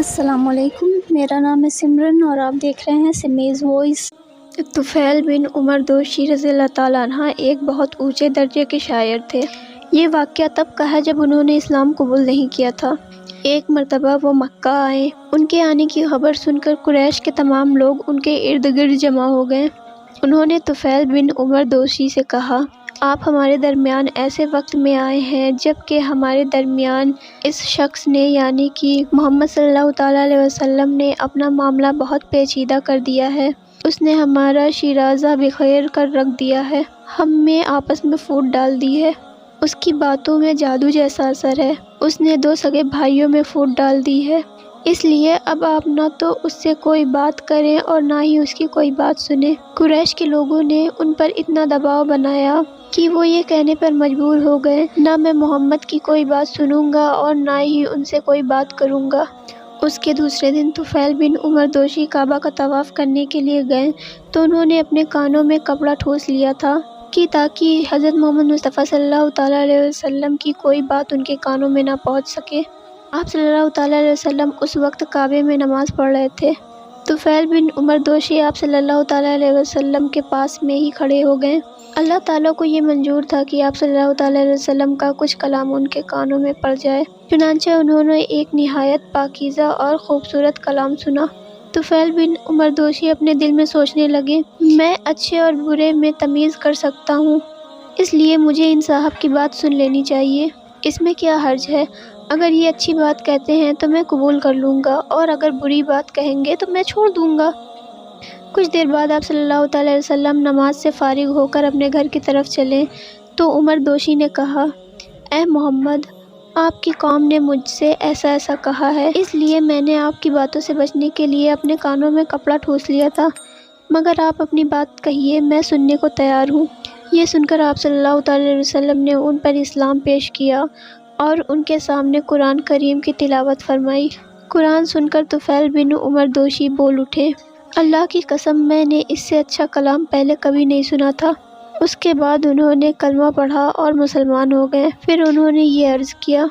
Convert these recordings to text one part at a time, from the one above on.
السلام علیکم، میرا نام ہے سمرن اور آپ دیکھ رہے ہیں سمیز وائس۔ طفیل بن عمر دوشی رضی اللہ تعالیٰ عنہ ایک بہت اونچے درجے کے شاعر تھے۔ یہ واقعہ تب کا ہے جب انہوں نے اسلام قبول نہیں کیا تھا۔ ایک مرتبہ وہ مکہ آئے۔ ان کے آنے کی خبر سن کر قریش کے تمام لوگ ان کے ارد گرد جمع ہو گئے۔ انہوں نے طفیل بن عمر دوشی سے کہا، آپ ہمارے درمیان ایسے وقت میں آئے ہیں جب کہ ہمارے درمیان اس شخص نے یعنی کہ محمد صلی اللہ تعالیٰ علیہ وسلم نے اپنا معاملہ بہت پیچیدہ کر دیا ہے۔ اس نے ہمارا شیرازہ بخیر کر رکھ دیا ہے، ہم میں آپس میں پھوٹ ڈال دی ہے۔ اس کی باتوں میں جادو جیسا اثر ہے۔ اس نے 2 سگے بھائیوں میں پھوٹ ڈال دی ہے، اس لیے اب آپ نہ تو اس سے کوئی بات کریں اور نہ ہی اس کی کوئی بات سنیں۔ قریش کے لوگوں نے ان پر اتنا دباؤ بنایا کہ وہ یہ کہنے پر مجبور ہو گئے، نہ میں محمد کی کوئی بات سنوں گا اور نہ ہی ان سے کوئی بات کروں گا۔ اس کے دوسرے دن طفیل بن عمر دوشی کعبہ کا طواف کرنے کے لیے گئے تو انہوں نے اپنے کانوں میں کپڑا ٹھوس لیا تھا کہ تاکہ حضرت محمد مصطفیٰ صلی اللہ تعالیٰ علیہ وسلم کی کوئی بات ان کے کانوں میں نہ پہنچ سکے۔ آپ صلی اللہ تعالیٰ علیہ وسلم اس وقت کعبے میں نماز پڑھ رہے تھے۔ طفیل بن عمر دوشی آپ صلی اللہ تعالیٰ علیہ وسلم کے پاس میں ہی کھڑے ہو گئے۔ اللہ تعالیٰ کو یہ منظور تھا کہ آپ صلی اللہ تعالیٰ علیہ وسلم کا کچھ کلام ان کے کانوں میں پڑ جائے، چنانچہ انہوں نے ایک نہایت پاکیزہ اور خوبصورت کلام سنا۔ طفیل بن عمر دوشی اپنے دل میں سوچنے لگے، میں اچھے اور برے میں تمیز کر سکتا ہوں، اس لیے مجھے ان صاحب کی بات سن لینی چاہیے۔ اس میں کیا حرج ہے؟ اگر یہ اچھی بات کہتے ہیں تو میں قبول کر لوں گا اور اگر بری بات کہیں گے تو میں چھوڑ دوں گا۔ کچھ دیر بعد آپ صلی اللہ تعالیٰ علیہ وسلم نماز سے فارغ ہو کر اپنے گھر کی طرف چلے تو عمر دوشی نے کہا، اے محمد، آپ کی قوم نے مجھ سے ایسا کہا ہے، اس لیے میں نے آپ کی باتوں سے بچنے کے لیے اپنے کانوں میں کپڑا ٹھوس لیا تھا، مگر آپ اپنی بات کہیے، میں سننے کو تیار ہوں۔ یہ سن کر آپ صلی اللہ تعالیٰ علیہ وسلم نے ان پر اسلام پیش کیا اور ان کے سامنے قرآن کریم کی تلاوت فرمائی۔ قرآن سن کر طفیل بن عمر دوشی بول اٹھے، اللہ کی قسم، میں نے اس سے اچھا کلام پہلے کبھی نہیں سنا تھا۔ اس کے بعد انہوں نے کلمہ پڑھا اور مسلمان ہو گئے۔ پھر انہوں نے یہ عرض کیا،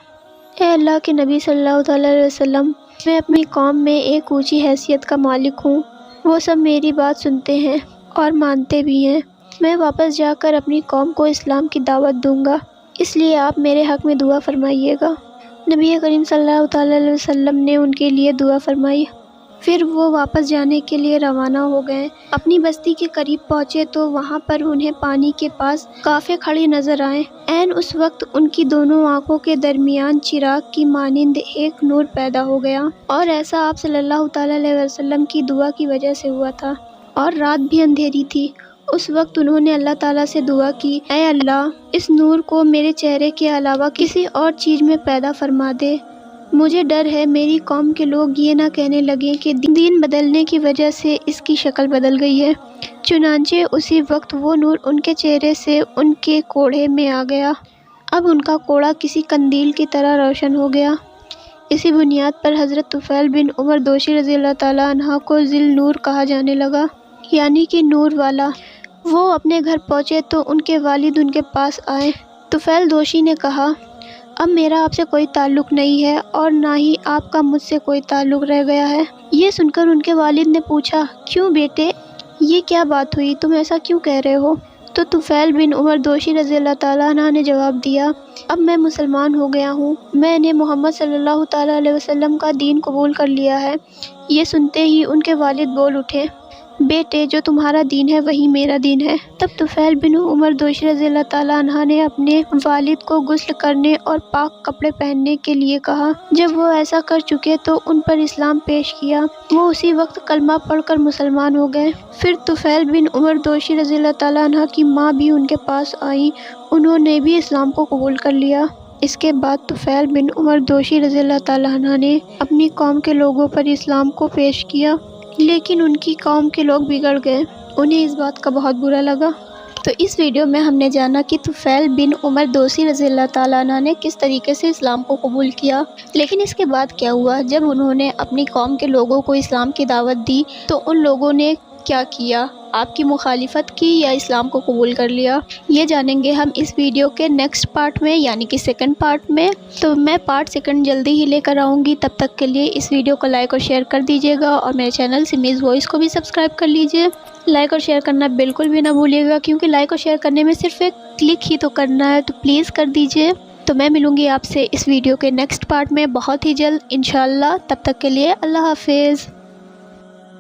اے اللہ کے نبی صلی اللہ تعالیٰ علیہ وسلم، میں اپنی قوم میں ایک اونچی حیثیت کا مالک ہوں، وہ سب میری بات سنتے ہیں اور مانتے بھی ہیں۔ میں واپس جا کر اپنی قوم کو اسلام کی دعوت دوں گا، اس لیے آپ میرے حق میں دعا فرمائیے گا۔ نبی کریم صلی اللہ تعالیٰ علیہ وسلم نے ان کے لیے دعا فرمائی۔ پھر وہ واپس جانے کے لیے روانہ ہو گئے۔ اپنی بستی کے قریب پہنچے تو وہاں پر انہیں پانی کے پاس کافے کھڑے نظر آئے۔ عین اس وقت ان کی دونوں آنکھوں کے درمیان چراغ کی مانند ایک نور پیدا ہو گیا، اور ایسا آپ صلی اللہ تعالیٰ علیہ وسلم کی دعا کی وجہ سے ہوا تھا، اور رات بھی اندھیری تھی۔ اس وقت انہوں نے اللہ تعالیٰ سے دعا کی، اے اللہ، اس نور کو میرے چہرے کے علاوہ کسی اور چیز میں پیدا فرما دے، مجھے ڈر ہے میری قوم کے لوگ یہ نہ کہنے لگیں کہ دین بدلنے کی وجہ سے اس کی شکل بدل گئی ہے۔ چنانچہ اسی وقت وہ نور ان کے چہرے سے ان کے کوڑھے میں آ گیا۔ اب ان کا کوڑھا کسی قندیل کی طرح روشن ہو گیا۔ اسی بنیاد پر حضرت طفیل بن عمر دوشی رضی اللہ تعالیٰ عنہ کو ذی النور کہا جانے لگا، یعنی کہ نور والا۔ وہ اپنے گھر پہنچے تو ان کے والد ان کے پاس آئے۔ طفیل دوشی نے کہا، اب میرا آپ سے کوئی تعلق نہیں ہے اور نہ ہی آپ کا مجھ سے کوئی تعلق رہ گیا ہے۔ یہ سن کر ان کے والد نے پوچھا، کیوں بیٹے، یہ کیا بات ہوئی، تم ایسا کیوں کہہ رہے ہو؟ تو طفیل بن عمر دوشی رضی اللہ تعالیٰ عنہ نے جواب دیا، اب میں مسلمان ہو گیا ہوں، میں نے محمد صلی اللہ تعالیٰ علیہ وسلم کا دین قبول کر لیا ہے۔ یہ سنتے ہی ان کے والد بول اٹھے، بیٹے، جو تمہارا دین ہے وہی میرا دین ہے۔ تب طفیل بن عمر دوشی رضی اللہ تعالیٰ عنہ نے اپنے والد کو غسل کرنے اور پاک کپڑے پہننے کے لیے کہا۔ جب وہ ایسا کر چکے تو ان پر اسلام پیش کیا۔ وہ اسی وقت کلمہ پڑھ کر مسلمان ہو گئے۔ پھر طفیل بن عمر دوشی رضی اللہ تعالیٰ عنہ کی ماں بھی ان کے پاس آئیں، انہوں نے بھی اسلام کو قبول کر لیا۔ اس کے بعد طفیل بن عمر دوشی رضی اللہ تعالیٰ عنہ نے اپنی قوم کے لوگوں پر اسلام کو پیش کیا، لیکن ان کی قوم کے لوگ بگڑ گئے، انہیں اس بات کا بہت برا لگا۔ تو اس ویڈیو میں ہم نے جانا کہ طفیل بن عمر دوشی رضی اللہ تعالیٰ عنہ نے کس طریقے سے اسلام کو قبول کیا، لیکن اس کے بعد کیا ہوا جب انہوں نے اپنی قوم کے لوگوں کو اسلام کی دعوت دی تو ان لوگوں نے کیا کیا۔ آپ کی مخالفت کی یا اسلام کو قبول کر لیا؟ یہ جانیں گے ہم اس ویڈیو کے نیکسٹ پارٹ میں، یعنی کہ سیکنڈ پارٹ میں۔ تو میں پارٹ سیکنڈ جلدی ہی لے کر آؤں گی، تب تک کے لیے اس ویڈیو کو لائک اور شیئر کر دیجیے گا، اور میرے چینل سمیز وائس کو بھی سبسکرائب کر لیجیے۔ لائک اور شیئر کرنا بالکل بھی نہ بھولیے گا، کیونکہ لائک اور شیئر کرنے میں صرف ایک کلک ہی تو کرنا ہے، تو پلیز کر دیجیے۔ تو میں ملوں گی آپ سے اس ویڈیو کے نیکسٹ پارٹ میں بہت ہی جلد انشاءاللہ، تب تک کے لیے اللہ حافظ۔